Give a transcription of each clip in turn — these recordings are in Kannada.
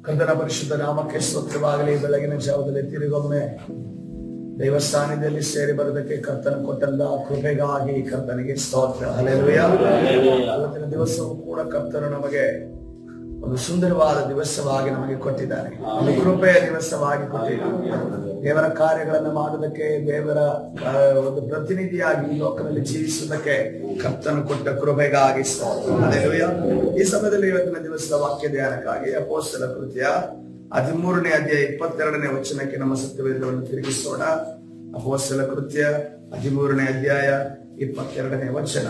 ಕರ್ತನ ಪರಿಶುದ್ಧ ನಾಮಕ್ಕೆ ಸ್ತೋತ್ರವಾಗಲಿ. ಬೆಳಗಿನ ಜಾವದಲ್ಲಿ ತಿರುಗೊಮ್ಮೆ ದೈವ ಸಾನ್ನಿಧ್ಯದಲ್ಲಿ ಸೇರಿ ಬರೋದಕ್ಕೆ ಕರ್ತನ ಕೊಟ್ಟಂತ ಕೃಪೆಗಾಗಿ ಕರ್ತನಿಗೆ ಸ್ತೋತ್ರ. ಹಲ್ಲೆಲೂಯಾ. ಇವತ್ತಿನ ದಿವಸವೂ ಕೂಡ ಕರ್ತನು ನಮಗೆ ಒಂದು ಸುಂದರವಾದ ದಿವಸವಾಗಿ ನಮಗೆ ಕೊಟ್ಟಿದ್ದಾನೆ, ಒಂದು ಕೃಪೆಯ ದಿವಸವಾಗಿ ಕೊಟ್ಟಿದ್ದಾನೆ. ದೇವರ ಕಾರ್ಯಗಳನ್ನು ಮಾಡುವುದಕ್ಕೆ, ದೇವರ ಒಂದು ಪ್ರತಿನಿಧಿಯಾಗಿ ಈ ಲೋಕದಲ್ಲಿ ಜೀವಿಸುವುದಕ್ಕೆ ಕರ್ತನು ಕೊಟ್ಟ ಕೃಪೆಗಾಗಿ ಸ್ತೋತ್ರ. ಹಲ್ಲೆಲೂಯಾ. ಈ ಸಮಯದಲ್ಲಿ ಇವತ್ತಿನ ದಿವಸದ ವಾಕ್ಯ ಧ್ಯಾನಕ್ಕಾಗಿ ಅಪೊಸ್ತಲರ ಕೃತ್ಯ 13ನೇ ಅಧ್ಯಾಯ 22ನೇ ವಚನಕ್ಕೆ ನಮ್ಮ ಸತ್ಯವೇದವನ್ನು ತಿರುಗಿಸೋಣ. ಅಪೊಸ್ತಲರ ಕೃತ್ಯ 13ನೇ ಅಧ್ಯಾಯ 22ನೇ ವಚನ.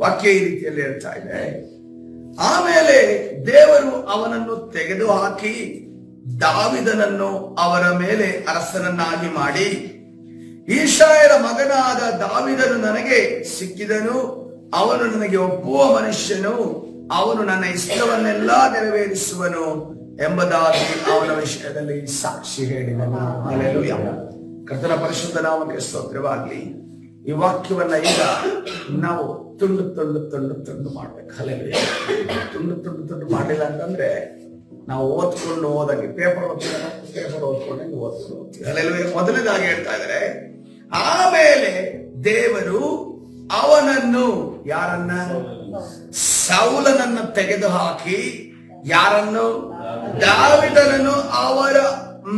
ವಾಕ್ಯ ಈ ರೀತಿಯಲ್ಲಿ ಹೇಳ್ತಾ ಇದೆ, ಆಮೇಲೆ ದೇವರು ಅವನನ್ನು ತೆಗೆದುಹಾಕಿ ದಾವಿದನನ್ನು ಅವರ ಮೇಲೆ ಅರಸನನ್ನಾಗಿ ಮಾಡಿ, ಈಶಾಯನ ಮಗನಾದ ದಾವಿದನು ನನಗೆ ಸಿಕ್ಕಿದನು, ಅವನು ನನಗೆ ಒಪ್ಪುವ ಮನುಷ್ಯನು, ಅವನು ನನ್ನ ಇಷ್ಟವನ್ನೆಲ್ಲ ನೆರವೇರಿಸುವನು ಎಂಬುದಾಗಿ ಅವನ ವಿಷಯದಲ್ಲಿ ಸಾಕ್ಷಿ ಹೇಳಿದನು. ಹಲ್ಲೆಲೂಯಾ. ಕರ್ತನ ಪರಿಶುದ್ಧ ನಾಮಕ್ಕೆ ಸ್ತೋತ್ರವಾಗಲಿ. ಈ ವಾಕ್ಯವನ್ನ ಈಗ ನಾವು ತುಂಡು ತುಂಡು ತುಂಡು ತುಂಡು ಮಾಡ್ಬೇಕು. ಹಲ್ಲೆಲೂಯಾ. ತುಂಡು ತುಂಡು ತುಂಡು ಮಾಡಲಿಲ್ಲ ಅಂತಂದ್ರೆ ನಾವು ಓದ್ಕೊಂಡು ಹೋದಂಗೆ, ಪೇಪರ್ ಓದ್ಕೊಂಡಂಗೆ ಓದ್ಕೊಂಡು ಹೋಗ್ತೀವಿ. ಹಲ್ಲೆಲೂಯಾ. ಮೊದಲನೇದಾಗಿ ಹೇಳ್ತಾ ಇದ್ದಾರೆ, ಆಮೇಲೆ ದೇವರು ಅವನನ್ನು, ಯಾರನ್ನ? ಸೌಲನನ್ನು ತೆಗೆದುಹಾಕಿ, ಯಾರನ್ನು? ದಾವಿದನನ್ನು ಅವರ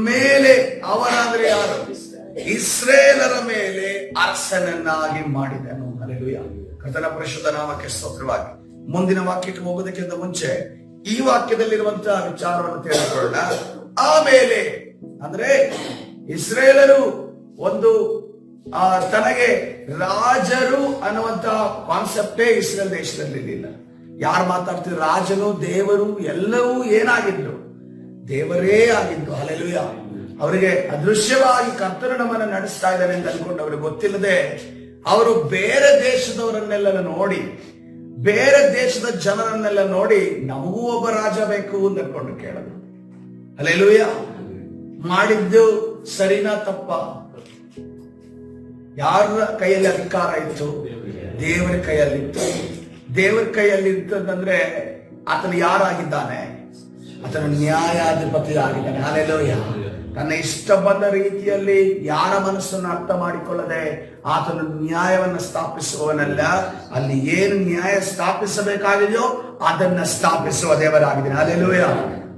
ಮೇಲೆ, ಅವರಾದ್ರೆ ಯಾರು? ಇಸ್ರೇಲರ ಮೇಲೆ ಅರಸನನ್ನಾಗಿ ಮಾಡಿದನು. ಹಲ್ಲೆಲೂಯಾ. ಕರ್ತನ ಪರಿಶುದ್ಧ ನಾಮಕ್ಕೆ ಸ್ತೋತ್ರವಾಗಿ. ಮುಂದಿನ ವಾಕ್ಯಕ್ಕೆ ಹೋಗೋದಕ್ಕಿಂತ ಮುಂಚೆ ಈ ವಾಕ್ಯದಲ್ಲಿರುವಂತಹ ವಿಚಾರವನ್ನು ತಿಳಿದುಕೊಳ್ಳೋಣ. ಆಮೇಲೆ ಅಂದ್ರೆ ಇಸ್ರೇಲರು ಒಂದು ತನಗೆ ರಾಜರು ಅನ್ನುವಂತ ಕಾನ್ಸೆಪ್ಟೇ ಇಸ್ರೇಲ್ ದೇಶದಲ್ಲಿ ಇರಲಿಲ್ಲ. ಯಾರು ಮಾತಾಡ್ತಿದ್ರು? ರಾಜನು, ದೇವರು ಎಲ್ಲವೂ ಏನಾಗಿದ್ರು? ದೇವರೇ ಆಗಿದ್ರು. ಹಲ್ಲೆಲೂಯಾ. ಅವರಿಗೆ ಅದೃಶ್ಯವಾಗಿ ಕರ್ತನು ನಮ್ಮನ್ನು ನಡೆಸ್ತಾ ಇದ್ದಾನೆ ಅಂತ ಅನ್ಕೊಂಡು ಅವ್ರಿಗೆ ಗೊತ್ತಿಲ್ಲದೆ ಅವರು ಬೇರೆ ದೇಶದವರನ್ನೆಲ್ಲ ನೋಡಿ, ಬೇರೆ ದೇಶದ ಜನರನ್ನೆಲ್ಲ ನೋಡಿ, ನಮಗೂ ಒಬ್ಬ ರಾಜ ಬೇಕು ಅಂತ ಅನ್ಕೊಂಡು ಕೇಳೋದು. ಹಲ್ಲೆಲೂಯಾ. ಮಾಡಿದ್ದು ಸರಿನಾ ತಪ್ಪ? ಯಾರ ಕೈಯಲ್ಲಿ ಅಧಿಕಾರ ಇತ್ತು? ದೇವರ ಕೈಯಲ್ಲಿತ್ತು. ದೇವರ ಕೈಯಲ್ಲಿ ಇರ್ತದಂದ್ರೆ ಆತನು ಯಾರಾಗಿದ್ದಾನೆ? ಆತನು ನ್ಯಾಯಾಧಿಪತಿ ಆಗಿದ್ದಾನೆ. ಹಲ್ಲೆಲೂಯಾ. ತನ್ನ ಇಷ್ಟ ಬಂದ ರೀತಿಯಲ್ಲಿ ಯಾರ ಮನಸ್ಸನ್ನು ಅರ್ಥ ಮಾಡಿಕೊಳ್ಳದೆ ಆತನು ನ್ಯಾಯವನ್ನು ಸ್ಥಾಪಿಸುವವನಲ್ಲ. ಅಲ್ಲಿ ಏನು ನ್ಯಾಯ ಸ್ಥಾಪಿಸಬೇಕಾಗಿದೆಯೋ ಅದನ್ನ ಸ್ಥಾಪಿಸುವ ದೇವರಾಗಿದ್ದಾನೆ. ಹಲ್ಲೆಲೂಯಾ.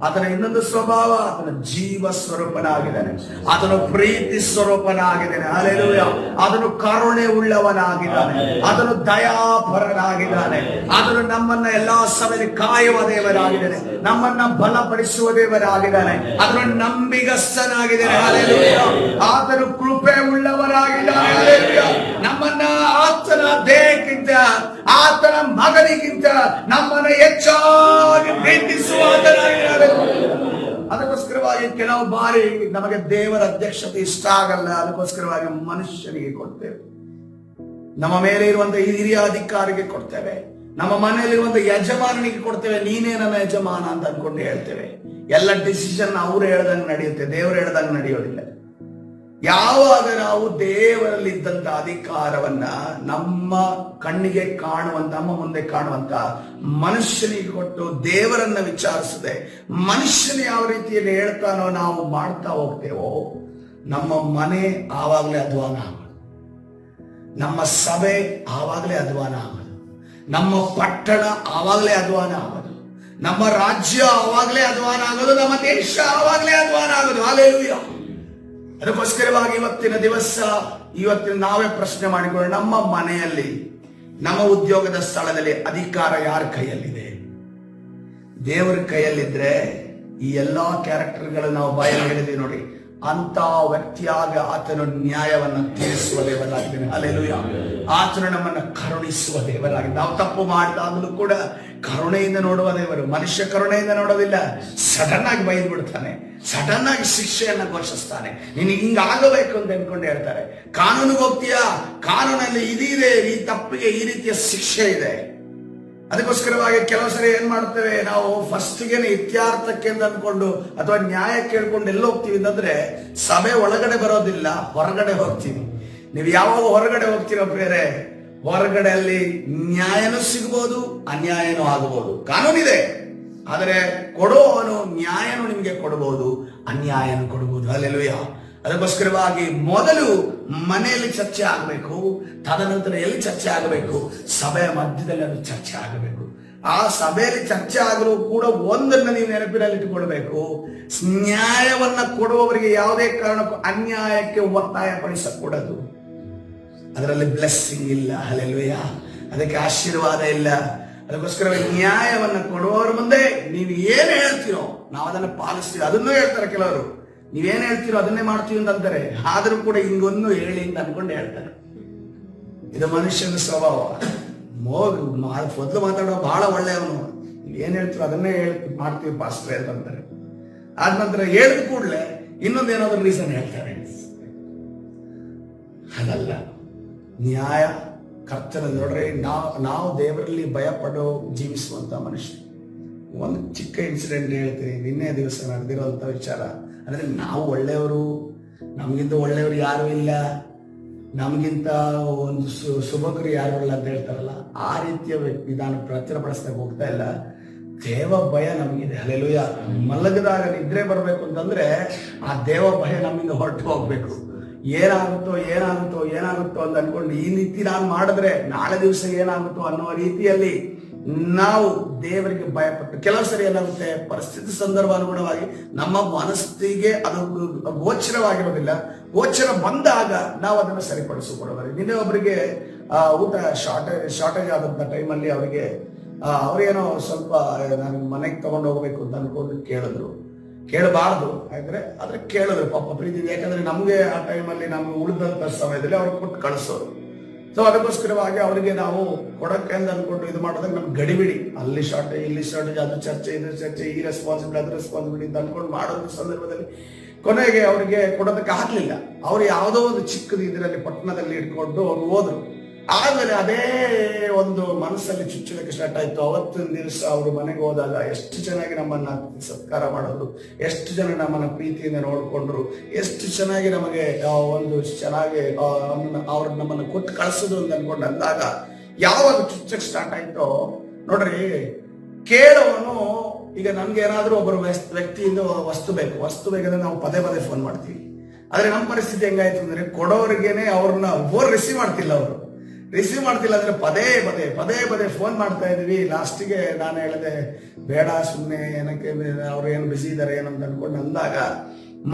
ಆತನ ಇನ್ನೊಂದು ಸ್ವಭಾವ, ಆತನ ಜೀವ ಸ್ವರೂಪನಾಗಿದ್ದಾನೆ, ಆತನು ಪ್ರೀತಿ ಸ್ವರೂಪನಾಗಿದ್ದಾನೆ. ಹಲ್ಲೆಲೂಯಾ. ಆತನು ಕರುಣೆ ಉಳ್ಳವನಾಗಿದ್ದಾನೆ, ಆತನು ದಯಾಪರನಾಗಿದ್ದಾನೆ, ಆತನು ನಮ್ಮನ್ನ ಎಲ್ಲಾ ಸಮಯದಲ್ಲಿ ಕಾಯುವ ದೇವರಾಗಿದ್ದಾನೆ, ನಮ್ಮನ್ನ ಬಲಪಡಿಸುವ ದೇವರಾಗಿದ್ದಾನೆ, ಆತನು ನಂಬಿಗಸ್ತನಾಗಿದ್ದಾನೆ. ಹಲ್ಲೆಲೂಯಾ. ಆತನು ಕೃಪೆ ಉಳ್ಳವರಾಗಿದ್ದಾನೆ. ಹಲ್ಲೆಲೂಯಾ. ನಮ್ಮನ್ನ ಆತನ ದೇಹಕ್ಕಿಂತ, ಆತನ ಮಗನಿಗಿಂತ ನಮ್ಮನ್ನ ಹೆಚ್ಚಾಗಿ ಪ್ರೀತಿಸುವ. ಅದಕ್ಕೋಸ್ಕರವಾಗಿ ಕೆಲವು ಬಾರಿ ನಮಗೆ ದೇವರ ಅಧ್ಯಕ್ಷತೆ ಇಷ್ಟ ಆಗಲ್ಲ. ಅದಕ್ಕೋಸ್ಕರವಾಗಿ ಮನುಷ್ಯನಿಗೆ ಕೊಡ್ತೇವೆ, ನಮ್ಮ ಮೇಲೆ ಇರುವಂತಹ ಹಿರಿಯ ಅಧಿಕಾರಿಗೆ ಕೊಡ್ತೇವೆ, ನಮ್ಮ ಮನೆಯಲ್ಲಿರುವಂತ ಯಜಮಾನನಿಗೆ ಕೊಡ್ತೇವೆ. ನೀನೇ ನನ್ನ ಯಜಮಾನ ಅಂತ ಅನ್ಕೊಂಡು ಹೇಳ್ತೇವೆ. ಎಲ್ಲ ಡಿಸಿಷನ್ ಅವ್ರು ಹೇಳ್ದಂಗೆ ನಡೆಯುತ್ತೆ, ದೇವರು ಹೇಳ್ದಂಗೆ ನಡೆಯೋದಿಲ್ಲ. ಯಾವಾಗ ನಾವು ದೇವರಲ್ಲಿದ್ದಂತ ಅಧಿಕಾರವನ್ನ ನಮ್ಮ ಕಣ್ಣಿಗೆ ಕಾಣುವಂತ, ನಮ್ಮ ಮುಂದೆ ಕಾಣುವಂತ ಮನುಷ್ಯನಿಗೆ ಕೊಟ್ಟು ದೇವರನ್ನ ವಿಚಾರಿಸದೆ ಮನುಷ್ಯನ ಯಾವ ರೀತಿಯಲ್ಲಿ ಹೇಳ್ತಾನೋ ನಾವು ಮಾಡ್ತಾ ಹೋಗ್ತೇವೋ, ನಮ್ಮ ಮನೆ ಆವಾಗಲೇ ಅಧ್ವಾನ ಆಗೋದು, ನಮ್ಮ ಸಭೆ ಆವಾಗಲೇ ಅಧ್ವಾನ ಆಗೋದು, ನಮ್ಮ ಪಟ್ಟಣ ಆವಾಗಲೇ ಅಧ್ವಾನ ಆಗೋದು, ನಮ್ಮ ರಾಜ್ಯ ಆವಾಗಲೇ ಅಧ್ವಾನ ಆಗೋದು, ನಮ್ಮ ದೇಶ ಆವಾಗಲೇ ಅಧ್ವಾನ ಆಗೋದು. ಹಲ್ಲೆಲೂಯಾ. ಅದಕ್ಕೋಸ್ಕರವಾಗಿ ಇವತ್ತಿನ ನಾವೇ ಪ್ರಶ್ನೆ ಮಾಡಿಕೊಳ್ಳೋಣ, ನಮ್ಮ ಮನೆಯಲ್ಲಿ, ನಮ್ಮ ಉದ್ಯೋಗದ ಸ್ಥಳದಲ್ಲಿ ಅಧಿಕಾರ ಯಾರ ಕೈಯಲ್ಲಿದೆ? ದೇವರ ಕೈಯಲ್ಲಿದ್ರೆ ಈ ಎಲ್ಲಾ ಕ್ಯಾರೆಕ್ಟರ್ಗಳು ನಾವು ಬಾಯಲ್ಲಿ ಹೇಳಿದ್ವಿ ನೋಡಿ, ಅಂತ ವ್ಯಕ್ತಿಯಾಗ ಆತನು ನ್ಯಾಯವನ್ನು ತೀರಿಸುವ ದೇವರಾಗಿದ್ದಾನೆ. ಹಲ್ಲೆಲೂಯಾ. ಆತನು ನಮ್ಮನ್ನ ಕರುಣಿಸುವ ದೇವರಾಗಿದೆ. ನಾವು ತಪ್ಪು ಮಾಡಿದಾಗಲೂ ಕೂಡ ಕರುಣೆಯಿಂದ ನೋಡುವ ದೇವರು. ಮನುಷ್ಯ ಕರುಣೆಯಿಂದ ನೋಡೋದಿಲ್ಲ, ಸಡನ್ ಆಗಿ ಬೈದು ಬಿಡ್ತಾನೆ, ಸಡನ್ ಆಗಿ ಶಿಕ್ಷೆಯನ್ನ ಘೋಷಿಸ್ತಾನೆ. ನೀನು ಹಿಂಗಾಗಬೇಕು ಅಂತ ಅನ್ಕೊಂಡು ಹೇಳ್ತಾರೆ. ಕಾನೂನಿಗೆ ಹೋಗ್ತೀಯಾ, ಕಾನೂನಲ್ಲಿ ಇದಿದೆ, ಈ ತಪ್ಪಿಗೆ ಈ ರೀತಿಯ ಶಿಕ್ಷೆ ಇದೆ. ಅದಕ್ಕೋಸ್ಕರವಾಗಿ ಕೆಲವು ಸರಿ ಏನ್ ಮಾಡ್ತೇವೆ ನಾವು, ಫಸ್ಟ್ಗೆನೆ ಇತ್ಯಾರ್ಥಕ್ಕೆ ಅಂತ ಅನ್ಕೊಂಡು ಅಥವಾ ನ್ಯಾಯ ಕೇಳ್ಕೊಂಡು ಎಲ್ಲ ಹೋಗ್ತೀವಿ ಅಂತಂದ್ರೆ ಸಭೆ ಒಳಗಡೆ ಬರೋದಿಲ್ಲ, ಹೊರಗಡೆ ಹೋಗ್ತೀವಿ. ನೀವು ಯಾವಾಗ ಹೊರಗಡೆ ಹೋಗ್ತೀರೋ ಬೇರೆ, ಹೊರಗಡೆ ಅಲ್ಲಿ ನ್ಯಾಯನೂ ಸಿಗಬಹುದು, ಅನ್ಯಾಯನೂ ಆಗಬಹುದು. ಕಾನೂನಿದೆ, ಆದರೆ ಕೊಡುವವನು ನ್ಯಾಯನು ನಿಮಗೆ ಕೊಡಬಹುದು, ಅನ್ಯಾಯನು ಕೊಡಬಹುದು. ಹಲ್ಲೆಲೂಯಾ. ಅದಕ್ಕೋಸ್ಕರವಾಗಿ ಮೊದಲು ಮನೆಯಲ್ಲಿ ಚರ್ಚೆ ಆಗಬೇಕು, ತದನಂತರ ಎಲ್ಲಿ ಚರ್ಚೆ ಆಗಬೇಕು? ಸಭೆಯ ಮಧ್ಯದಲ್ಲಿ ಅದು ಚರ್ಚೆ ಆಗಬೇಕು. ಆ ಸಭೆಯಲ್ಲಿ ಚರ್ಚೆ ಆಗಲು ಕೂಡ ಒಂದನ್ನು ನೀವು ನೆನಪಿನಲ್ಲಿ ಇಟ್ಟುಕೊಳ್ಬೇಕು, ನ್ಯಾಯವನ್ನ ಕೊಡುವವರಿಗೆ ಯಾವುದೇ ಕಾರಣಕ್ಕೂ ಅನ್ಯಾಯಕ್ಕೆ ಒತ್ತಾಯ ಪಡಿಸಕೂಡದು. ಅದರಲ್ಲಿ ಬ್ಲೆಸ್ಸಿಂಗ್ ಇಲ್ಲ. ಹಲ್ಲೆಲೂಯಾ. ಅದಕ್ಕೆ ಆಶೀರ್ವಾದ ಇಲ್ಲ. ಅದಕ್ಕೋಸ್ಕರ ನ್ಯಾಯವನ್ನ ಕೊಡುವವರ ಮುಂದೆ ನೀವು ಏನು ಹೇಳ್ತೀರೋ ನಾವು ಅದನ್ನು ಪಾಲಿಸ್ತೀವಿ. ಅದನ್ನೂ ಹೇಳ್ತಾರೆ ಕೆಲವರು, ನೀವೇನು ಹೇಳ್ತೀರೋ ಅದನ್ನೇ ಮಾಡ್ತೀವಿ ಅಂತಾರೆ. ಆದರೂ ಕೂಡ ಹಿಂಗೊಂದು ಹೇಳಿ ಅಂತ ಅನ್ಕೊಂಡು ಹೇಳ್ತಾರೆ. ಇದು ಮನುಷ್ಯನ ಸ್ವಭಾವ. ಮೊದಲು ಮಾತಾಡೋ ಬಹಳ ಒಳ್ಳೆಯವನು, ನೀವೇನು ಹೇಳ್ತೀರೋ ಅದನ್ನೇ ಮಾಡ್ತೀವಿ ಪಾಸ್ಟ್ರೆ ಅಂತಾರೆ. ಆದ ನಂತರ ಹೇಳಿದ ಕೂಡಲೇ ಇನ್ನೊಂದೇನಾದ್ರೂ ರೀಸನ್ ಹೇಳ್ತಾರೆ. ಅದಲ್ಲ ನ್ಯಾಯ. ಕರ್ತನ ನೋಡ್ರಿ, ನಾವು ದೇವರಲ್ಲಿ ಭಯಪಡೋ ಜೀವಿಸುವಂತ ಮನುಷ್ಯ. ಒಂದು ಚಿಕ್ಕ ಇನ್ಸಿಡೆಂಟ್ ಹೇಳ್ತೀನಿ. ನಿನ್ನೆ ದಿವಸ ನಡೆದಿರುವಂತ ವಿಚಾರ ಅಂದ್ರೆ, ನಾವು ಒಳ್ಳೆಯವರು, ನಮಗಿಂತ ಒಳ್ಳೆಯವರು ಯಾರು ಇಲ್ಲ, ನಮಗಿಂತ ಒಂದು ಸುಭಕರು ಯಾರು ಇಲ್ಲ ಅಂತ ಹೇಳ್ತಾರಲ್ಲ, ಆ ರೀತಿಯ ವಿಧಾನ ಪ್ರಚುರಪಡಿಸ್ತಾ ಹೋಗ್ತಾ ಇಲ್ಲ. ದೇವ ಭಯ ನಮಗಿದೆ. ಹಲ್ಲೆಲೂಯಾ. ಮಲಗದಾಗ ನಿದ್ರೆ ಬರಬೇಕು ಅಂತಂದ್ರೆ ಆ ದೇವ ಭಯ ನಮ್ಮಿಂದ ಹೊರಟು ಹೋಗ್ಬೇಕು. ಏನಾಗುತ್ತೋ ಏನಾಗುತ್ತೋ ಏನಾಗುತ್ತೋ ಅಂತ ಅನ್ಕೊಂಡು ಈ ರೀತಿ ನಾನು ಮಾಡಿದ್ರೆ ನಾಳೆ ದಿವಸ ಏನಾಗುತ್ತೋ ಅನ್ನೋ ರೀತಿಯಲ್ಲಿ ನಾವು ದೇವರಿಗೆ ಭಯಪಟ್ಟು, ಕೆಲವು ಸರಿ ಏನಾಗುತ್ತೆ, ಪರಿಸ್ಥಿತಿ ಸಂದರ್ಭ ಅನುಗುಣವಾಗಿ ನಮ್ಮ ಮನಸ್ಸಿಗೆ ಅದು ಗೋಚರವಾಗಿರೋದಿಲ್ಲ. ಗೋಚರ ಬಂದಾಗ ನಾವು ಅದನ್ನು ಸರಿಪಡಿಸಿಕೊಡಬಾರದು. ನಿನ್ನೆ ಒಬ್ಬರಿಗೆ ಊಟ ಶಾರ್ಟೇಜ್ ಆದಂತ ಟೈಮಲ್ಲಿ ಅವ್ರೇನೋ ಸ್ವಲ್ಪ ನಾನು ಮನೆಗೆ ತಗೊಂಡು ಹೋಗ್ಬೇಕು ಅಂತ ಅನ್ಕೊಂಡು ಕೇಳಬಾರ್ದು ಆದ್ರೆ ಕೇಳಿದ್ರು ಪಾಪ ಪ್ರೀತಿ. ಯಾಕಂದ್ರೆ ನಮ್ಗೆ ಆ ಟೈಮಲ್ಲಿ ನಮ್ಗೆ ಉಳಿದಂತ ಸಮಯದಲ್ಲಿ ಅವ್ರಿಗೆ ಕೊಟ್ಟು ಕಳಿಸೋರು. ಸೊ ಅದಕ್ಕೋಸ್ಕರವಾಗಿ ಅವರಿಗೆ ನಾವು ಕೊಡಕ್ಕೆ ಅಂತ ಅನ್ಕೊಂಡು ಇದು ಮಾಡೋದಾಗ ನಮ್ಗೆ ಗಡಿಬಿಡಿ, ಅಲ್ಲಿ ಶಾರ್ಟೇಜ್ ಇಲ್ಲಿ ಶಾರ್ಟೇಜ್, ಅದು ಚರ್ಚೆ ಇದು ಚರ್ಚೆ, ಈ ರೆಸ್ಪಾನ್ಸಿಬಿಲಿಟಿ ಅದು ರೆಸ್ಪಾನ್ಸಿಬಿಲಿಟಿ ಅಂತ ಅನ್ಕೊಂಡು ಮಾಡೋದ್ರ ಸಂದರ್ಭದಲ್ಲಿ ಕೊನೆಗೆ ಅವರಿಗೆ ಕೊಡೋದಕ್ಕೆ ಆಗ್ಲಿಲ್ಲ. ಅವ್ರು ಯಾವುದೋ ಒಂದು ಚಿಕ್ಕದು ಇದರಲ್ಲಿ ಪಟ್ಟಣದಲ್ಲಿ ಇಟ್ಕೊಂಡು ಅವ್ರು ಹೋದ್ರು. ಆದ್ಮೇಲೆ ಅದೇ ಒಂದು ಮನಸ್ಸಲ್ಲಿ ಚುಚ್ಚಲಿಕ್ಕೆ ಸ್ಟಾರ್ಟ್ ಆಯ್ತು. ಅವತ್ತಿನ ದಿವಸ ಅವರು ಮನೆಗೆ ಹೋದಾಗ ಎಷ್ಟು ಚೆನ್ನಾಗಿ ನಮ್ಮನ್ನ ಸತ್ಕಾರ ಮಾಡಿದ್ರು, ಎಷ್ಟು ಜನ ನಮ್ಮನ್ನ ಪ್ರೀತಿಯಿಂದ ನೋಡ್ಕೊಂಡ್ರು, ಎಷ್ಟು ಚೆನ್ನಾಗಿ ನಮಗೆ ಒಂದು ಚೆನ್ನಾಗಿ ಅವ್ರು ನಮ್ಮನ್ನ ಕೊಟ್ಟು ಕಳಿಸಿದ್ರು ಅಂತ ಅನ್ಕೊಂಡು ಅಂದಾಗ ಯಾವಾಗ ಚುಚ್ಚಕ್ಕೆ ಸ್ಟಾರ್ಟ್ ಆಯ್ತೋ ನೋಡ್ರಿ, ಕೇಳೋನು ಈಗ ನಮ್ಗೆ ಏನಾದ್ರೂ ಒಬ್ಬರು ವ್ಯಕ್ತಿಯಿಂದ ವಸ್ತು ಬೇಕಂದ್ರೆ ನಾವು ಪದೇ ಫೋನ್ ಮಾಡ್ತೀವಿ. ಆದ್ರೆ ನಮ್ಮ ಪರಿಸ್ಥಿತಿ ಹೆಂಗಾಯ್ತು ಅಂದ್ರೆ, ಕೊಡೋರಿಗೇನೆ ಅವ್ರನ್ನ ರಿಸೀವ್ ಮಾಡ್ತಿಲ್ಲ ಅಂದ್ರೆ ಪದೇ ಫೋನ್ ಮಾಡ್ತಾ ಇದೀವಿ. ಲಾಸ್ಟಿಗೆ ನಾನು ಹೇಳಿದೆ, ಬೇಡ ಸುಮ್ಮನೆ ಏನಕ್ಕೆ, ಅವ್ರು ಏನು ಬಿಸಿ ಇದಾರೆ ಏನಂತ ಅನ್ಕೊಂಡು ಅಂದಾಗ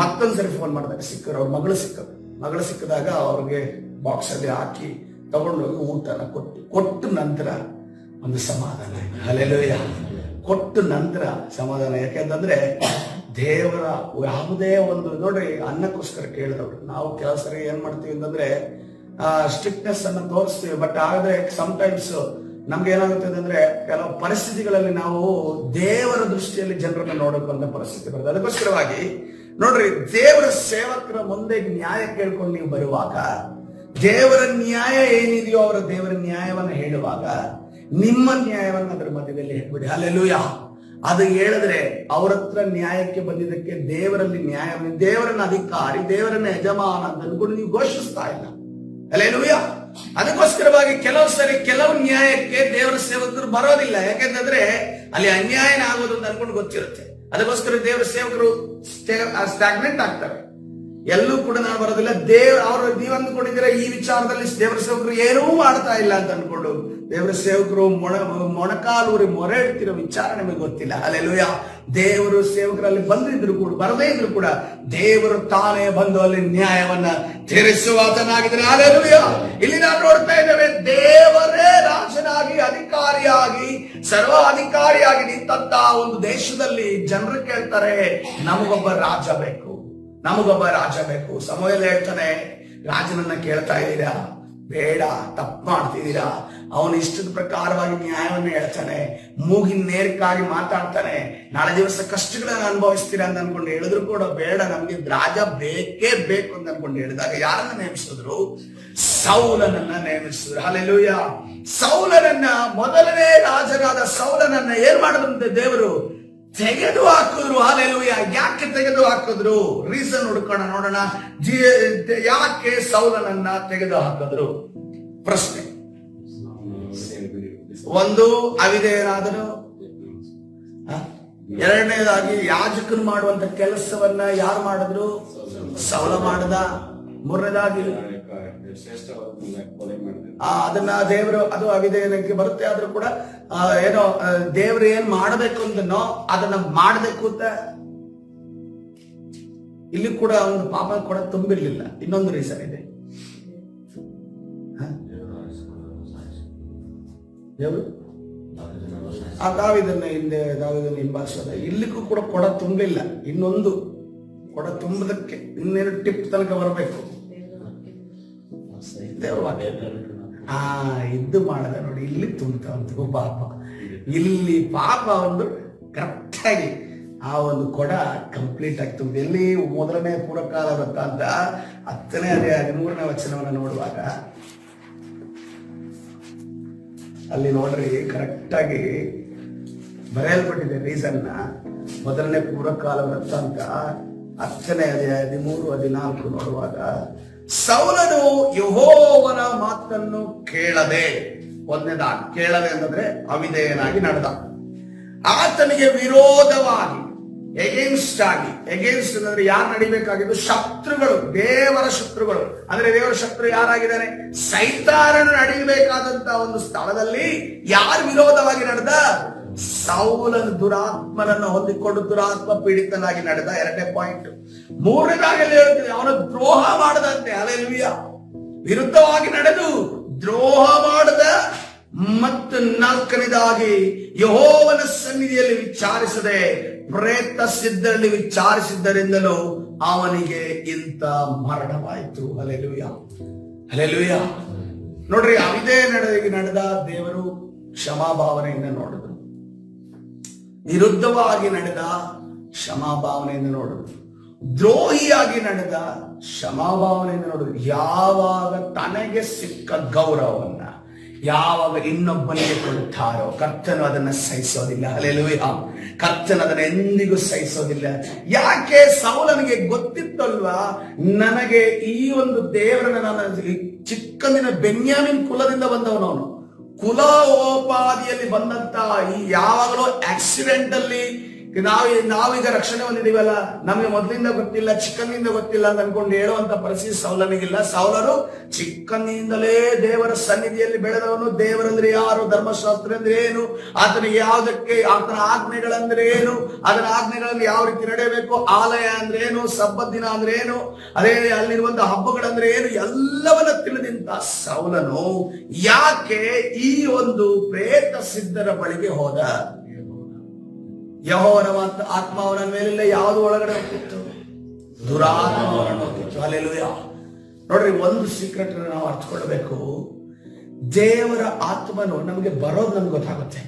ಮತ್ತೊಂದ್ಸರಿ ಫೋನ್ ಮಾಡಿದಾಗ ಸಿಕ್ಕರು. ಅವ್ರ ಮಗಳು ಸಿಕ್ಕಿದಾಗ ಅವ್ರಿಗೆ ಬಾಕ್ಸ್ ಅಲ್ಲಿ ಹಾಕಿ ತಗೊಂಡೋಗಿ ಊಟನ ಕೊಟ್ಟು ನಂತರ ಒಂದು ಸಮಾಧಾನ. ಹಲ್ಲೆಲೂಯಾ. ಕೊಟ್ಟು ನಂತರ ಸಮಾಧಾನ. ಯಾಕೆಂತಂದ್ರೆ ದೇವರ ಯಾವುದೇ ಒಂದು ನೋಡ್ರಿ, ಅನ್ನಕ್ಕೋಸ್ಕರ ಕೇಳಿದವ್ರು ನಾವು ಕೆಲವು ಸರಿ ಏನ್ ಮಾಡ್ತೀವಿ ಅಂತಂದ್ರೆ ಸ್ಟ್ರಿಕ್ಟ್ನೆಸ್ ಅನ್ನು ತೋರಿಸ್ತೀವಿ. ಬಟ್ ಆದ್ರೆ ಸಮಟೈಮ್ಸ್ ನಮ್ಗೆ ಏನಾಗುತ್ತೆ ಅಂದ್ರೆ, ಕೆಲವು ಪರಿಸ್ಥಿತಿಗಳಲ್ಲಿ ನಾವು ದೇವರ ದೃಷ್ಟಿಯಲ್ಲಿ ಜನರನ್ನ ನೋಡೋಕಂತ ಪರಿಸ್ಥಿತಿ ಬರ್ತದೆ. ಅದಕ್ಕೋಸ್ಕರವಾಗಿ ನೋಡ್ರಿ, ದೇವರ ಸೇವಕರ ಮುಂದೆ ನ್ಯಾಯ ಕೇಳ್ಕೊಂಡು ನೀವು ಬರುವಾಗ, ದೇವರ ನ್ಯಾಯ ಏನಿದೆಯೋ ಅವರ ದೇವರ ನ್ಯಾಯವನ್ನ ಹೇಳುವಾಗ ನಿಮ್ಮ ನ್ಯಾಯವನ್ನ ಅದರ ಮಧ್ಯದಲ್ಲಿ ಹೇಳ್ಬಿಡಿ. ಹಲ್ಲೆಲೂಯಾ. ಅದು ಹೇಳಿದ್ರೆ ಅವ್ರ ಹತ್ರ ನ್ಯಾಯಕ್ಕೆ ಬಂದಿದ್ದಕ್ಕೆ ದೇವರಲ್ಲಿ ನ್ಯಾಯ, ದೇವರನ್ನ ಅಧಿಕಾರಿ, ದೇವರನ್ನ ಯಜಮಾನ ಅಂತ ಅನ್ಕೊಂಡು ನೀವು ಘೋಷಿಸ್ತಾ ಇಲ್ಲ. ಹಲ್ಲೆಲೂಯಾ. ಅದಕ್ಕೋಸ್ಕರವಾಗಿ ಕೆಲವು ನ್ಯಾಯಕ್ಕೆ ದೇವರ ಸೇವಕರು ಬರೋದಿಲ್ಲ. ಯಾಕೆಂತಂದ್ರೆ ಅಲ್ಲಿ ಅನ್ಯಾಯನ ಆಗೋದು ಅಂತ ಅನ್ಕೊಂಡು ಗೊತ್ತಿರುತ್ತೆ. ಅದಕ್ಕೋಸ್ಕರ ದೇವರ ಸೇವಕರು ಸ್ಟಾಗ್ನೆಂಟ್ ಆಗ್ತಾರೆ. ಎಲ್ಲೂ ಕೂಡ ನಾನು ಬರೋದಿಲ್ಲ. ಅವರು ನೀವು ಅಂದ್ಕೊಂಡಿದ್ದೀರಾ ಈ ವಿಚಾರದಲ್ಲಿ ದೇವರ ಸೇವಕರು ಏನೂ ಮಾಡ್ತಾ ಇಲ್ಲ ಅಂತ ಅನ್ಕೊಂಡು ದೇವರ ಸೇವಕರು ಮೊಣಕಾಲೂರಿ ಮೊರೆ ಇಡ್ತಿರೋ ವಿಚಾರ ನಿಮಗೆ ಗೊತ್ತಿಲ್ಲ. ಹಲ್ಲೆಲೂಯಾ. ದೇವರು ಸೇವಕರಲ್ಲಿ ಬಂದಿದ್ರು ಕೂಡ ಬರದೇ ಇದ್ರು ಕೂಡ ದೇವರು ತಾನೇ ಬಂದು ಅಲ್ಲಿ ನ್ಯಾಯವನ್ನ ತೀರಿಸುವಾತನಾಗಿದ್ದಾನೆ. ಹಲ್ಲೆಲೂಯಾ. ಇಲ್ಲಿ ನಾವು ನೋಡ್ತಾ ಇದ್ದೇವೆ, ದೇವರೇ ರಾಜನಾಗಿ ಅಧಿಕಾರಿಯಾಗಿ ಸರ್ವಾಧಿಕಾರಿಯಾಗಿ ನಿಂತ ಒಂದು ದೇಶದಲ್ಲಿ ಜನರು ಕೇಳ್ತಾರೆ, ನಮಗೊಬ್ಬ ರಾಜ ಬೇಕು. ಸಮುವೇಲ ಹೇಳ್ತಾನೆ, ರಾಜನನ್ನ ಕೇಳ್ತಾ ಇದ್ದೀರಾ? ಬೇಡ, ತಪ್ಪು ಮಾಡ್ತಿದ್ದೀರಾ. ಅವನು ಇಷ್ಟದ ಪ್ರಕಾರವಾಗಿ ನ್ಯಾಯವನ್ನು ಹೇಳ್ತಾನೆ, ಮೂಗಿನ ನೇರಕ್ಕಾಗಿ ಮಾತಾಡ್ತಾನೆ. ನಾಳೆ ದಿವಸ ಕಷ್ಟಗಳನ್ನ ಅನುಭವಿಸ್ತೀರಾ ಅಂತ ಅನ್ಕೊಂಡು ಹೇಳಿದ್ರು ಕೂಡ ಬೇಡ, ನಮ್ಗೆ ರಾಜ ಬೇಕೇ ಬೇಕು ಅಂತ ಅನ್ಕೊಂಡು ಹೇಳಿದಾಗ ಯಾರನ್ನ ನೇಮಿಸಿದ್ರು? ಸೌಲನನ್ನ ನೇಮಿಸಿದ್ರು. ಹಲ್ಲೆಲೂಯಾ. ಸೌಲನನ್ನ, ಮೊದಲನೇ ರಾಜನಾದ ಸೌಲನನ್ನ ಏನ್ ಮಾಡಿದಂತೆ ದೇವರು ತೆಗೆದು ಹಾಕಿದ್ರು. ಹಲ್ಲೆಲೂಯಾ. ಯಾಕೆ ತೆಗೆದು ಹಾಕಿದ್ರು? ರೀಸನ್ ಹುಡ್ಕೋಣ, ನೋಡೋಣ. ಯಾಕೆ ಸೌಲನನ್ನ ತೆಗೆದು ಹಾಕಿದ್ರು? ಪ್ರಶ್ನೆ. ಒಂದು, ಅವಿಧೇಯನಾದನು. ಎರಡನೇದಾಗಿ ಯಾಜಕನು ಮಾಡುವಂತ ಕೆಲಸವನ್ನ ಯಾರು ಮಾಡಿದ್ರು? ಸೌಲ ಮಾಡದ. ಮೂರನೇದಾಗಿ ಅದನ್ನ ದೇವರು, ಅದು ಅವಿಧೇಯಕ್ಕೆ ಬರುತ್ತೆ, ಆದ್ರೂ ಕೂಡ ಏನೋ ದೇವ್ರು ಏನ್ ಮಾಡಬೇಕು ಅಂತನೋ ಅದನ್ನ ಮಾಡಬೇಕು ಅಂತ ಇಲ್ಲಿ ಕೂಡ ಒಂದು ಪಾಪ ಕೂಡ ತುಂಬಿರ್ಲಿಲ್ಲ. ಇನ್ನೊಂದು ರೀಸನ್ ಇದೆ, ದೇವರು ದಾವೀದನ್ನ ಹಿಂಬಾಲಿಸೋದ, ಇಲ್ಲಿಗೂ ಕೂಡ ಕೊಡ ತುಂಬಲಿಲ್ಲ. ಇನ್ನೊಂದು ಕೊಡ ತುಂಬದಕ್ಕೆ ಇನ್ನೇನು ಟಿಪ್ ತನಕ ಬರಬೇಕು. ಇದು ಮಾಡದ ನೋಡಿ, ಇಲ್ಲಿ ತುಂಬ್ತವಂತು ಪಾಪ. ಇಲ್ಲಿ ಪಾಪ ಒಂದು ಕರೆಕ್ಟ್ ಆಗಿ ಆ ಒಂದು ಕೊಡ ಕಂಪ್ಲೀಟ್ ಆಗಿ ತುಂಬ. ಎಲ್ಲಿ ಮೊದಲನೇ ಪೂರ್ವಕಾಲ ವೃತ್ತಾಂತ 10ನೇ ಅಧ್ಯಾಯ 13ನೇ ವಚನವನ್ನು ನೋಡುವಾಗ ಅಲ್ಲಿ ನೋಡ್ರಿ ಕರೆಕ್ಟ್ ಆಗಿ ಬರೆಯಲ್ಪಟ್ಟಿದೆ ರೀಸನ್ನ. ಮೊದಲನೇ ಪೂರ್ವಕಾಲ ವೃತ್ತಾಂತ 10ನೇ ಅಧ್ಯಾಯ 13-14 ನೋಡುವಾಗ, ಸೌಲನು ಯೆಹೋವನ ಮಾತನ್ನು ಕೇಳದೆ, ಒಂದನೇದಾಗಿ ಕೇಳದೆ ಅಂತಂದ್ರೆ ಅವಿಧೇಯನಾಗಿ ನಡೆದ. ಆತನಿಗೆ ವಿರೋಧವಾಗಿ, ಎಗೇನ್ಸ್ಟ್ ಆಗಿ, ಎಗೇನ್ಸ್ಟ್ ಅಂದ್ರೆ ಯಾರು ನಡಿಬೇಕಾಗಿದ್ದು? ಶತ್ರುಗಳು, ದೇವರ ಶತ್ರುಗಳು. ಅಂದ್ರೆ ದೇವರ ಶತ್ರು ಯಾರಾಗಿದ್ದಾನೆ? ಸೈತಾನನು ನಡಿಬೇಕಾದಂತ ಒಂದು ಸ್ಥಳದಲ್ಲಿ ಯಾರು ವಿರೋಧವಾಗಿ ನಡೆದ? ಸೌಲನು ದುರಾತ್ಮನನ್ನು ಹೊಂದಿಕೊಂಡು ದುರಾತ್ಮ ಪೀಡಿತನಾಗಿ ನಡೆದ. ಎರಡನೇ ಪಾಯಿಂಟ್. ಮೂರನೇದಾಗಿ ಹೇಳ್ತೀವಿ, ಅವನು ದ್ರೋಹ ಮಾಡದಂತೆ. ಹಲ್ಲೆಲೂಯಾ. ವಿರುದ್ಧವಾಗಿ ನಡೆದು ದ್ರೋಹ ಮಾಡದ. ಮತ್ತು ನಾಲ್ಕನೇದಾಗಿ ಯೆಹೋವನ ಸನ್ನಿಧಿಯಲ್ಲಿ ವಿಚಾರಿಸದೆ ಪ್ರೇತ ಸಿದ್ಧರಲ್ಲಿ ವಿಚಾರಿಸಿದ್ದರಿಂದಲೂ ಅವನಿಗೆ ಇಂಥ ಮರಣವಾಯಿತು. Hallelujah, hallelujah. ನೋಡ್ರಿ, ಅವಿದೇ ನಡೆದ ದೇವರು ಕ್ಷಮಾಭಾವನೆಯಿಂದ ನೋಡಿದ್ರು. ವಿರುದ್ಧವಾಗಿ ನಡೆದ ಕ್ಷಮಾಭಾವನೆಯಿಂದ ನೋಡಿದ್ರು. ದ್ರೋಹಿಯಾಗಿ ನಡೆದ ಕ್ಷಮಾಭಾವನೆಯಿಂದ ನೋಡಿದ್ರು. ಯಾವಾಗ ತನಗೆ ಸಿಕ್ಕ ಗೌರವವನ್ನ ಯಾವಾಗ ಇನ್ನೊಬ್ಬನಿಗೆ ಕೊಡುತ್ತಾರೋ ಕರ್ತನು ಅದನ್ನ ಸಹಿಸೋದಿಲ್ಲ. ಹಲ್ಲೆಲೂಯಾ. ಕರ್ತನು ಅದನ್ನ ಎಂದಿಗೂ ಸಹಿಸೋದಿಲ್ಲ. ಯಾಕೆ? ಸೌಲನಿಗೆ ಗೊತ್ತಿತ್ತಲ್ವಾ, ನನಗೆ ಈ ಒಂದು ದೇವರನ್ನ, ನಾನು ಚಿಕ್ಕಂದಿನ ಬೆನ್ಯಾಮಿನ್ ಕುಲದಿಂದ ಬಂದವನವನು. ಕುಲೋಪಾದಿಯಲ್ಲಿ ಬಂದಂತ ಈ ಯಾವಾಗಲೂ ಆಕ್ಸಿಡೆಂಟ್ ಅಲ್ಲಿ ನಾವೀಗ ರಕ್ಷಣೆ ಹೊಂದಿದೀವಲ್ಲ, ನಮಗೆ ಮೊದಲಿಂದ ಗೊತ್ತಿಲ್ಲ, ಚಿಕ್ಕಂದಿನಿಂದ ಗೊತ್ತಿಲ್ಲ ಅಂತ ಅನ್ಕೊಂಡು ಹೇಳುವಂತ ಪರಿಸ್ಥಿತಿ ಸೌಲನಿಗಿಲ್ಲ. ಸೌಲನು ಚಿಕ್ಕಂದಿನಿಂದಲೇ ದೇವರ ಸನ್ನಿಧಿಯಲ್ಲಿ ಬೆಳೆದವನು. ದೇವರಂದ್ರೆ ಯಾರು, ಧರ್ಮಶಾಸ್ತ್ರ ಅಂದ್ರೆ ಏನು, ಆತನಿಗೆ ಯಾವುದಕ್ಕೆ, ಆತನ ಆಜ್ಞೆಗಳಂದ್ರೆ ಏನು, ಅದರ ಆಜ್ಞೆಗಳಲ್ಲಿ ಯಾವ ರೀತಿ ನಡೆಯಬೇಕು, ಆಲಯ ಅಂದ್ರೆ ಏನು, ಸಬ್ಬತ್ ದಿನ ಅಂದ್ರೆ ಏನು, ಅದೇ ಅಲ್ಲಿರುವಂತಹ ಹಬ್ಬಗಳಂದ್ರೆ ಏನು, ಎಲ್ಲವನ್ನ ತಿಳಿದಂತ ಸೌಲನು ಯಾಕೆ ಈ ಒಂದು ಪ್ರೇತ ಸಿದ್ಧರ ಬಳಿಗೆ ಹೋದ? ಯೆಹೋವನ ಆತ್ಮ ಅವನ ಮೇಲಿಲ್ಲ. ಯಾವುದು ಒಳಗಡೆ ಹೋಗ್ತಿತ್ತು? ದುರಾತ್ಮವನ್ನು ಹೋಗ್ತಿತ್ತು. ಹಲ್ಲೆಲೂಯಾ. ನೋಡ್ರಿ, ಒಂದು ಸೀಕ್ರೆಟ್ ನಾವು ಅರ್ಥಕೊಳ್ಬೇಕು. ದೇವರ ಆತ್ಮನು ನಮಗೆ ಬರೋದು ನಮ್ಗೆ ಗೊತ್ತಾಗುತ್ತೆ,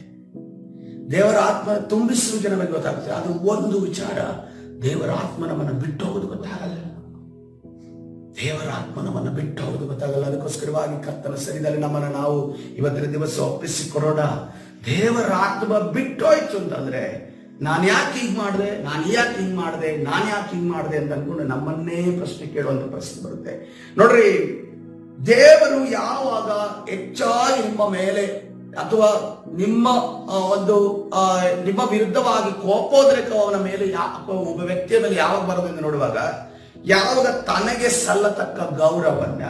ದೇವರ ಆತ್ಮ ತುಂಬಿಸುವಿಕೆ ನಮಗೆ ಗೊತ್ತಾಗುತ್ತೆ. ಅದು ಒಂದು ವಿಚಾರ. ದೇವರ ಆತ್ಮ ನಮ್ಮನ್ನು ಬಿಟ್ಟು ಹೋಗೋದು ಗೊತ್ತಾಗಲ್ಲ. ದೇವರ ಆತ್ಮ ನಮ್ಮನ್ನು ಬಿಟ್ಟು ಹೋಗೋದು ಗೊತ್ತಾಗಲ್ಲ. ಅದಕ್ಕೋಸ್ಕರವಾಗಿ ಕರ್ತನ ಸನ್ನಿಧಿಯಲ್ಲಿ ನಮ್ಮನ್ನು ನಾವು ಇವತ್ತಿನ ದಿವಸ ಒಪ್ಪಿಸಿಕೊಡೋಣ. ದೇವರ ಆತ್ಮ ಬಿಟ್ಟೋಯ್ತು ಅಂತಂದ್ರೆ, ನಾನು ಯಾಕೆ ಹೀಗೆ ಮಾಡಿದೆ, ನಾನು ಯಾಕೆ ಹಿಂಗ್ ಮಾಡಿದೆ, ನಾನು ಯಾಕೆ ಹಿಂಗ್ ಮಾಡಿದೆ ಅಂತ ಅನ್ಕೊಂಡು ನಮ್ಮನ್ನೇ ಪ್ರಶ್ನೆ ಕೇಳುವಂತ ಪ್ರಶ್ನೆ ಬರುತ್ತೆ. ನೋಡ್ರಿ, ದೇವರು ಯಾವಾಗ ಹೆಚ್ಚಾಗಿ ನಿಮ್ಮ ಮೇಲೆ ಅಥವಾ ನಿಮ್ಮ ಒಂದು ನಿಮ್ಮ ವಿರುದ್ಧವಾಗಿ ಕೋಪೋದ್ರೇಕ ಅವನ ಮೇಲೆ ಒಬ್ಬ ವ್ಯಕ್ತಿಯ ಮೇಲೆ ಯಾವಾಗ ಬರೋದೆಂದು ನೋಡುವಾಗ, ಯಾವಾಗ ತನಗೆ ಸಲ್ಲತಕ್ಕ ಗೌರವನ್ನ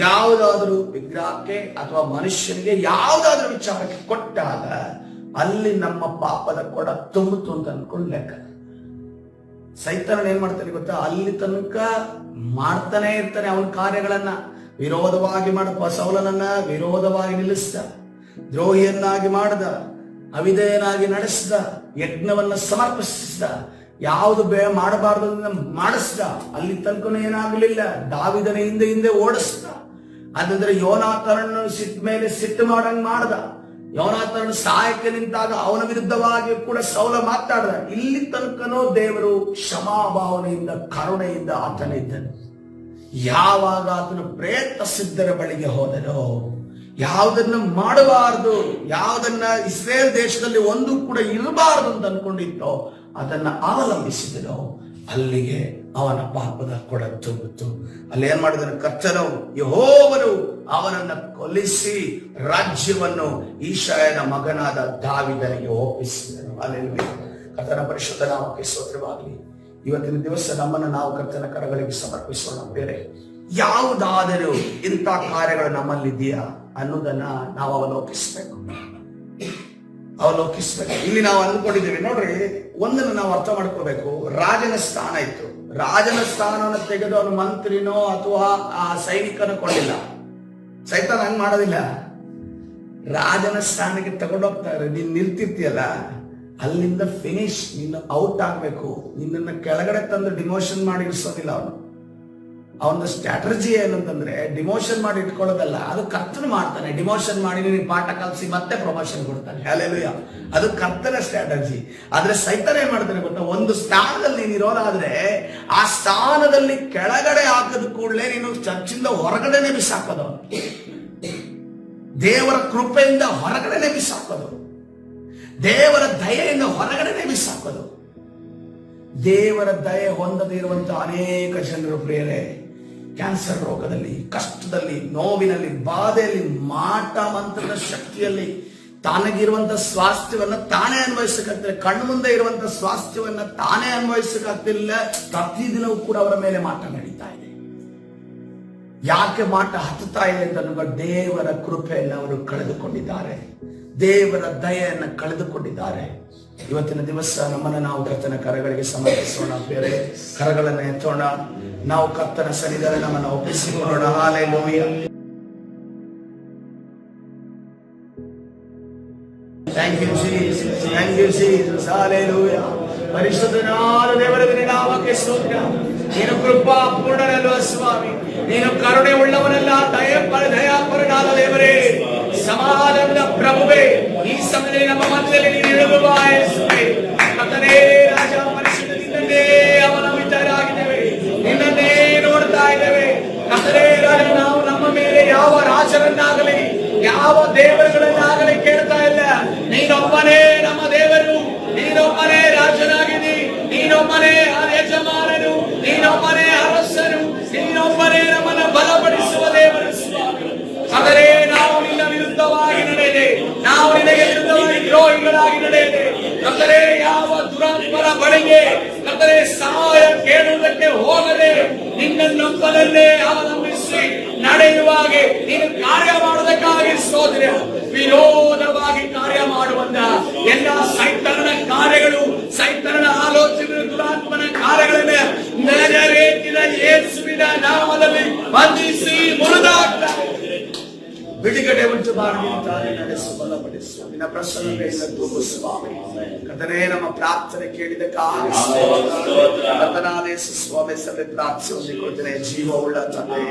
ಯಾವುದಾದ್ರೂ ವಿಗ್ರಹಕ್ಕೆ ಅಥವಾ ಮನುಷ್ಯನಿಗೆ ಯಾವುದಾದ್ರೂ ವಿಚಾರಕ್ಕೆ ಕೊಟ್ಟಾಗ ಅಲ್ಲಿ ನಮ್ಮ ಪಾಪದ ಕೊಡ ತುಂಬಿತು ಅಂತ ಅನ್ಕೊಂಡು ಲೆಕ್ಕ. ಸೈತಾನ ಏನ್ ಮಾಡ್ತಾನೆ ಗೊತ್ತಾ? ಅಲ್ಲಿ ತನಕ ಮಾಡ್ತಾನೆ ಇರ್ತಾನೆ ಅವನ ಕಾರ್ಯಗಳನ್ನ. ವಿರೋಧವಾಗಿ ಮಾಡಪ್ಪ, ಸೌಲನನ್ನ ವಿರೋಧವಾಗಿ ನಿಲ್ಲಿಸಿದ, ದ್ರೋಹಿಯನ್ನಾಗಿ ಮಾಡಿದ, ಅವಿಧೇಯನಾಗಿ ನಡೆಸಿದ, ಯಜ್ಞವನ್ನ ಸಮರ್ಪಿಸಿದ, ಯಾವುದು ಮಾಡಬಾರ್ದು ಮಾಡಿಸ್ದ. ಅಲ್ಲಿ ತನಕನೂ ಏನಾಗಲಿಲ್ಲ. ದಾವೀದನ ಹಿಂದೆ ಓಡಿಸ್ದ. ಅದಂದ್ರೆ ಯೋನಾಥನನ್ನು ಸಿಟ್ಟು ಮಾಡಂಗ್ ಮಾಡ್ದ. ಯೋನಾಥನ ಸಹಾಯಕ್ಕೆ ನಿಂತಾಗ ಅವನ ವಿರುದ್ಧವಾಗಿ ಕೂಡ ಸೌಲ ಮಾತಾಡ್ದ. ಇಲ್ಲಿ ತನಕನೂ ದೇವರು ಕ್ಷಮಾಭಾವನೆಯಿಂದ, ಕರುಣೆಯಿಂದ ಆತನಿದ್ದನು. ಯಾವಾಗ ಆತನು ಪ್ರೇತ ಸಿದ್ಧರ ಬಳಿಗೆ ಹೋದನೋ, ಯಾವುದನ್ನ ಮಾಡಬಾರದು, ಯಾವುದನ್ನ ಇಸ್ರೇಲ್ ದೇಶದಲ್ಲಿ ಒಂದು ಕೂಡ ಇರಬಾರದು ಅಂತ ಅನ್ಕೊಂಡಿತ್ತೋ ಅದನ್ನ ಅವಲಂಬಿಸಿದನು. ಅಲ್ಲಿಗೆ ಅವನ ಪಾಪದ ಕೊಡ ತುಂಬಿತು. ಅಲ್ಲಿ ಏನ್ ಮಾಡಿದನು? ಕರ್ತನು ಯೆಹೋವನು ಅವನನ್ನ ಕೊಲ್ಲಿಸಿ ರಾಜ್ಯವನ್ನು ಈಶಾಯನ ಮಗನಾದ ದಾವೀದನಿಗೆ ಒಪ್ಪಿಸಿದನು. ಹಲ್ಲೆಲೂಯಾ. ಕರ್ತನ ಪರಿಶುದ್ಧ ನಾಮಕ್ಕೆ ಸ್ತೋತ್ರವಾಗಲಿ. ಇವತ್ತಿನ ದಿವಸ ನಮ್ಮನ್ನು ನಾವು ಕರ್ತನ ಕರಗಳಿಗೆ ಸಮರ್ಪಿಸೋಣ. ಬೇರೆ ಯಾವುದಾದರೂ ಇಂಥ ಕಾರ್ಯಗಳು ನಮ್ಮಲ್ಲಿದೆಯಾ ಅನ್ನೋದನ್ನ ನಾವು ಅವಲೋಕಿಸ್ಬೇಕು. ಇಲ್ಲಿ ನಾವು ಅಂದ್ಕೊಂಡಿದ್ದೀವಿ ನೋಡ್ರಿ, ಒಂದನ್ನು ನಾವು ಅರ್ಥ ಮಾಡ್ಕೋಬೇಕು. ರಾಜನ ಸ್ಥಾನ ಇತ್ತು, ರಾಜನ ಸ್ಥಾನವನ್ನು ತೆಗೆದು ಅವನು ಮಂತ್ರಿನೋ ಅಥವಾ ಆ ಸೈನಿಕನೋ ಕೊಂಡಿಲ್ಲ. ಸೈತಾನ ಹಂಗ್ ಮಾಡೋದಿಲ್ಲ. ರಾಜನ ಸ್ಥಾನಕ್ಕೆ ತಗೊಂಡೋಗ್ತಾರೆ. ನೀನ್ ನಿಲ್ತಿರ್ತೀಯಲ್ಲ, ಅಲ್ಲಿಂದ ಫಿನಿಶ್, ನೀನು ಔಟ್ ಆಗ್ಬೇಕು. ನಿನ್ನನ್ನು ಕೆಳಗಡೆ ತಂದು ಡಿಮೋಷನ್ ಮಾಡಿ ಇರಿಸೋದಿಲ್ಲ ಅವನು. ಅವನ ಸ್ಟ್ರಾಟಜಿ ಏನಂತಂದ್ರೆ ಡಿಮೋಷನ್ ಮಾಡಿ ಇಟ್ಕೊಳ್ಳೋದಲ್ಲ, ಅದು ಕರ್ತನ ಮಾಡ್ತಾನೆ. ಡಿಮೋಷನ್ ಮಾಡಿ ನೀನು ಪಾಠ ಕಲಿಸಿ ಮತ್ತೆ ಪ್ರಮೋಷನ್ ಕೊಡ್ತಾನೆ. ಹಲ್ಲೆಲೂಯಾ, ಅದು ಕರ್ತನ ಸ್ಟ್ರಾಟಜಿ. ಆದ್ರೆ ಸೈತಾನ ಏನ್ ಮಾಡ್ತಾನೆ ಗೊತ್ತಾ, ಒಂದು ಸ್ಥಾನದಲ್ಲಿ ನೀನು ಇರೋದಾದ್ರೆ ಆ ಸ್ಥಾನದಲ್ಲಿ ಕೆಳಗಡೆ ಹಾಕದ ಕೂಡಲೇ ನೀನು ಚರ್ಚಿಂದ ಹೊರಗಡೆನೆ ಬಿಸಾಕೋದು, ದೇವರ ಕೃಪೆಯಿಂದ ಹೊರಗಡೆನೆ ಬಿಸಾಕೋದು, ದೇವರ ದಯೆಯಿಂದ ಹೊರಗಡೆನೆ ಬಿಸಾಕೋದು. ದೇವರ ದಯೆ ಹೊಂದದೇ ಇರುವಂತಹ ಅನೇಕ ಜನರು ಪ್ರಿಯರೇ, ಕ್ಯಾನ್ಸರ್ ರೋಗದಲ್ಲಿ, ಕಷ್ಟದಲ್ಲಿ, ನೋವಿನಲ್ಲಿ, ಬಾಧೆಯಲ್ಲಿ, ಮಾಟ ಮಂತ್ರದ ಶಕ್ತಿಯಲ್ಲಿ ತಾನಗಿರುವಂತಹ ಸ್ವಾಸ್ಥ್ಯವನ್ನ ತಾನೇ ಅನ್ವಯಿಸಕ್ಕಾಗ್ತಿಲ್ಲ. ಕಣ್ಣು ಮುಂದೆ ಇರುವಂತಹ ಸ್ವಾಸ್ಥ್ಯವನ್ನ ತಾನೇ ಅನ್ವಯಿಸಕ್ಕಾಗ್ತಿಲ್ಲ. ಪ್ರತಿದಿನವೂ ಕೂಡ ಅವರ ಮೇಲೆ ಮಾಟ ನಡೀತಾ ಇದೆ. ಯಾಕೆ ಮಾಟ ಹತ್ತುತ್ತಾ ಇದೆ ಅಂತ ದೇವರ ಕೃಪೆಯನ್ನು ಅವರು ಕಳೆದುಕೊಂಡಿದ್ದಾರೆ, ದೇವರ ದಯೆಯನ್ನು ಕಳೆದುಕೊಂಡಿದ್ದಾರೆ. ಇವತ್ತಿನ ದಿವಸ ನಮ್ಮನ್ನು ನಾವು ಕರ್ತನ ಕರಗಳಿಗೆ ಸಮರ್ಪಿಸೋಣ. ಬೇರೆ ಕರಗಳನ್ನು ಎತ್ತೋಣ, ನಾವು ಕರ್ತನ ಸನ್ನಿಧಾನ ನಮ್ಮನ್ನು ಒಪ್ಪಿಸಿಕೊಳ್ಳೋಣ. Hallelujah. Thank you Jesus, thank you Jesus. Hallelujah. ಪರಿಶುದ್ಧನಾದ ದೇವರ ನಾಮಕ್ಕೆ ಸ್ತೋತ್ರ. ನೀನು ಕೃಪಾ ಪೂರ್ಣನಲ್ವ ಸ್ವಾಮಿ, ನೀನು ಕರುಣೆ ಉಳ್ಳವನಲ್ಲ, ದಯಾಪರನಾದ ದೇವರೇ, ಸಮಾಧಾನದ ಪ್ರಭುವೇ, ಈ ಸಮಯದಲ್ಲಿ ನಮ್ಮ ಮಧ್ಯದಲ್ಲಿ ನೀನು ಇಳಿದು ಬಾ ಯೇಸುವೇ. ಕರ್ತನೇ ರಾಜ ಪರಿಶುದ್ಧ, ನಿನ್ನನ್ನೇ ಅವಲಂಬಿತರಾಗಿದ್ದೇವೆ, ನಿನ್ನನ್ನೇ ನೋಡ್ತಾ ಇದ್ದೇವೆ. ಕರ್ತನೇ ರಾಜ, ನಾವು ನಮ್ಮ ಮೇಲೆ ಯಾವ ರಾಜರನ್ನಾಗಲಿ ಯಾವ ದೇವರುಗಳನ್ನಾಗಲಿ ಕೇಳ್ತಾ ಇಲ್ಲ. ನೀನೊಬ್ಬನೇ ನಮ್ಮ ದೇವರು, ನೀನೊಬ್ಬನೇ ರಾಜನಾಗಿದ್ದಿ, ನೀನೊಬ್ಬನೇ ಯಜಮಾನನು, ನೀನೊಬ್ಬನೇ ಅರಸನು, ನೀನೊಬ್ಬನೇ ನಮ್ಮನ್ನು ಬಲಪಡಿಸುವ ದೇವರು ಸ್ವಾಮಿ. ಆದರೆ ನಾವು ನಿನ್ನ ವಿರುದ್ಧವಾಗಿ ನಡೆಯದೆ, ನಾವು ನಿನಗೆ ವಿರುದ್ಧವಾಗಿ ದ್ರೋಹಿಗಳಾಗಿ ನಡೆಯದೆ, ಕರ್ತನೇ ಯಾವ ದುರಾತ್ಮರ ಬಳಿಗೆ ಕರ್ತನೇ ಸಹಾಯ ಕೇಳುವುದಕ್ಕೆ ಹೋಗದೆ, ನಿನ್ನನ್ನೊಬ್ಬನನ್ನೇ ಅವಲಂಬಿಸಿ ನಡೆಯುವಾಗೆ ನೀನು ಕಾರ್ಯ ಮಾಡುವುದಕ್ಕಾಗಿ ಸ್ತೋತ್ರ. ವಿರೋಧವಾಗಿ ಕಾರ್ಯ ಮಾಡುವಂತ ಎಲ್ಲ ಸೈತಾನನ ಕಾರ್ಯಗಳು, ಸೈತಾನನ ಆಲೋಚನೆ, ದುರಾತ್ಮನ ಕಾರ್ಯಗಳನ್ನ ನಜರೇತಿನ ಯೇಸುವಿನ ನಾಮದಲ್ಲಿ ಬಂಧಿಸಿ ಮುರಿದಾಕ್ತಾರೆ. ಬಿಡುಗಡೆ ಉಂಟು ಮಾಡಿ ನಡೆಸು, ಬಲಪಡಿಸು. ನಿನ್ನ ಪ್ರಸನ್ನತೆಯಿಂದ ತುಂಬು ಸ್ವಾಮಿ. ಕರ್ತನೇ, ನಮ್ಮ ಪ್ರಾರ್ಥನೆ ಕೇಳಿದಕ್ಕಾಗಿ ಕರ್ತನಾದ ಯೇಸು ಸ್ವಾಮಿ ಸಭೆ ಪ್ರಾರ್ಥಿಸಿ ಹೊಂದಿಕೊಳ್ತೇನೆ. ಜೀವ ಉಳ್ಳ ತಂದೆ,